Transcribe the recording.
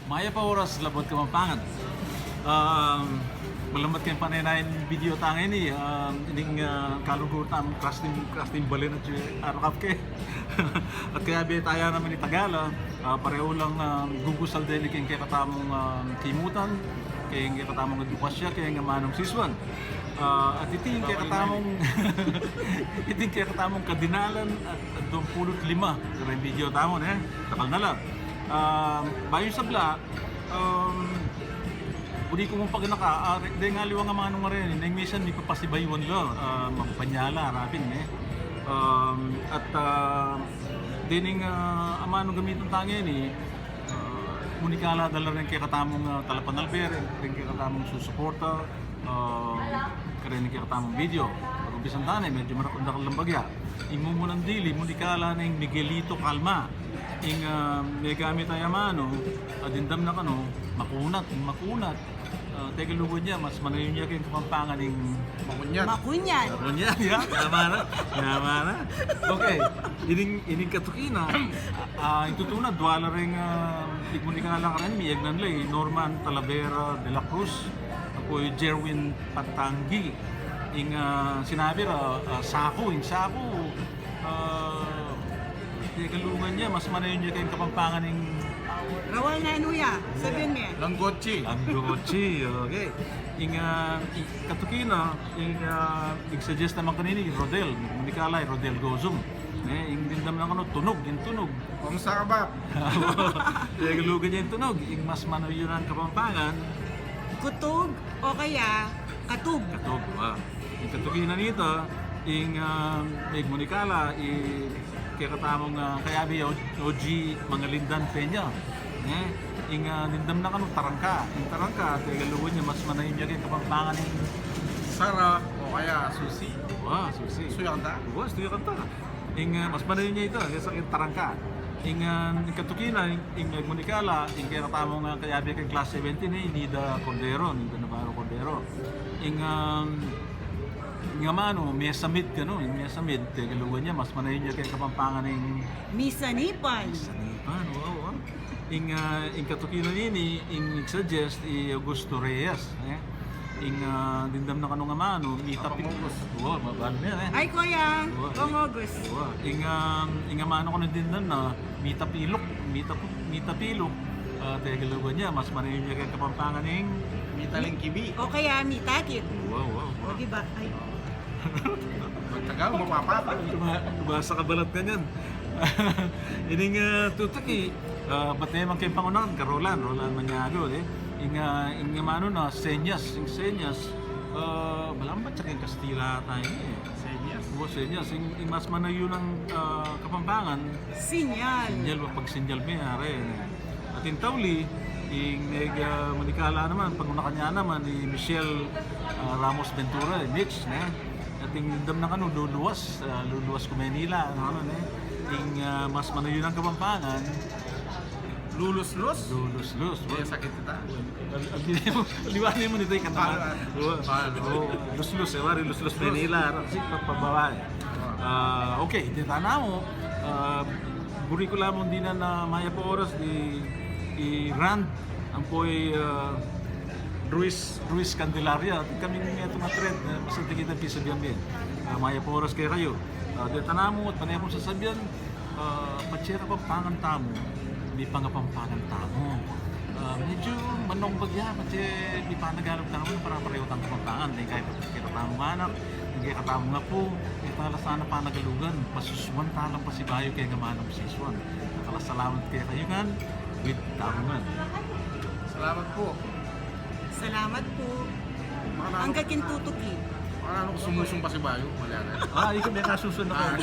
Maya pa oras labot Kapampangan. Malamat kayong panaynayin video tangay ni ining kalugutan krasting balin at arakap ke. At kaya biya tayo naman ni Tagala, pareho lang gugusal din kayong kaya katamong kimutan, kayong kaya katamong edukasya, kayong manong siswan. At iting kaya katamong iting kaya katamong kadinalan at 25 kaya video tamon takal na lang. Bayon sa bla, uli ko mong paginaka, dahil nga liwang nga mga nung rin, nang minsan may papasibaywan lo, magpanyala, rapin at dining amanong gamitin tangin munikala dala rin kaya katamong talapan alber, rin kaya katamong susuporta, rin kaya katamong video. Pag-umpisan tanay, medyo marakundakal ng bagya. Imumunan dili, munikala ng Miguelito Calma. May gamit tayo mano, adindam na kano, makunat. Teka lugod niya, mas manayon niya kayong Kapampangan ng Makunyan. Ya, tama na. Okay, ining katukina, itutunad, wala rin, ikmunika lang rin, miyag nanlay, Norman Talavera de la Cruz, ako Jerwin Patangi, sinabi Sako, teka lugan niya, mas manayon niya kayong Kapampangan ng Rawal na inuya. Sabihin mo. Langgochi. Okay. Katukina, suggest naman kanini, Rodel, Nikalay, Rodel Gozum. Dindam na kano, tunog. Kung sa kabab. Teka lugan niya yung tunog, mas manayon ang Kapampangan. Kutog o kaya katug. Katog, yung katukina nito, Monikala, kaya katamong kayabi OG mga Lindan Peña. Nindam na kanong tarangka. Yung tarangka, teka luwan niya, mas manayin niya kayong Kapampangan ng Sara o kaya susi. susi. Suyanta. Suya kanta. Mas manayin niya ito, kaysa yung tarangka. Yung katukina, yung Monikala, yung kaya katamong kayabi kayong class 17 Nida Navarro Cordero. Nga mano, may samid ka no, may samid, teka luwan niya, mas manayin niya kayong Kapampangan ng Misanipan. Sanipan, wow. Ing katukino nini, suggest Augusto Reyes. Dindam na kanong amano, mitapik. Mabal niya Ay kuya, kung August. Ing amano kanong dindam na mitapilok. Teka luwan niya, mas manayin niya kayong Kapampangan ng Mitaling kibi. O kaya mitakit. wow. O diba? Ay. Magtagal, mapapapa. Basa ka balat ka niyan. Ining tutaki, ba't naman kayong pangunan, Roland Maniago, Inga mano na, senyas, malambat sa kayong Kastila tayo senyas, mas manayo ng Kapampangan, Sinyal. pag-sinyal may are. At in Tauli, Manikala naman, panguna kanya naman, Michelle Ramos Ventura, Mitch, at dam na kano, luluwas ko Manila, mas manayo ng Kapampangan, Lulus-lus. Kaya sakit kita. Liwanay mo nito yung kanta. Lus-lus, lus-lus Manila, kasi pababae. Okay, titana mo, buri ko lamang din na maya po oras di Rand, ang po'y Ruiz Candelaria. Kami nga tumatred, basta kita pisabihan din. Maya po oras kayo. Titana mo at panay akong sasabihan, patsira pa pangan tamo. May pangapampangan tamo. Medyo manong bagya, kasi may panagalog tamo na parang pareho tang Kapampangan. Hindi kahit katamong manak, hindi katamong nga po, may talasana panagalugan, pasuswan talang pasibayo kaya gamanong siswan. Nakalasalamat kaya kayo nga, with tamungan. Salamat po. Salamat po. Ang kakintutuki. Ano ko sumusong pa si Bayo? Wala na. Ikaw may kasusunod ako.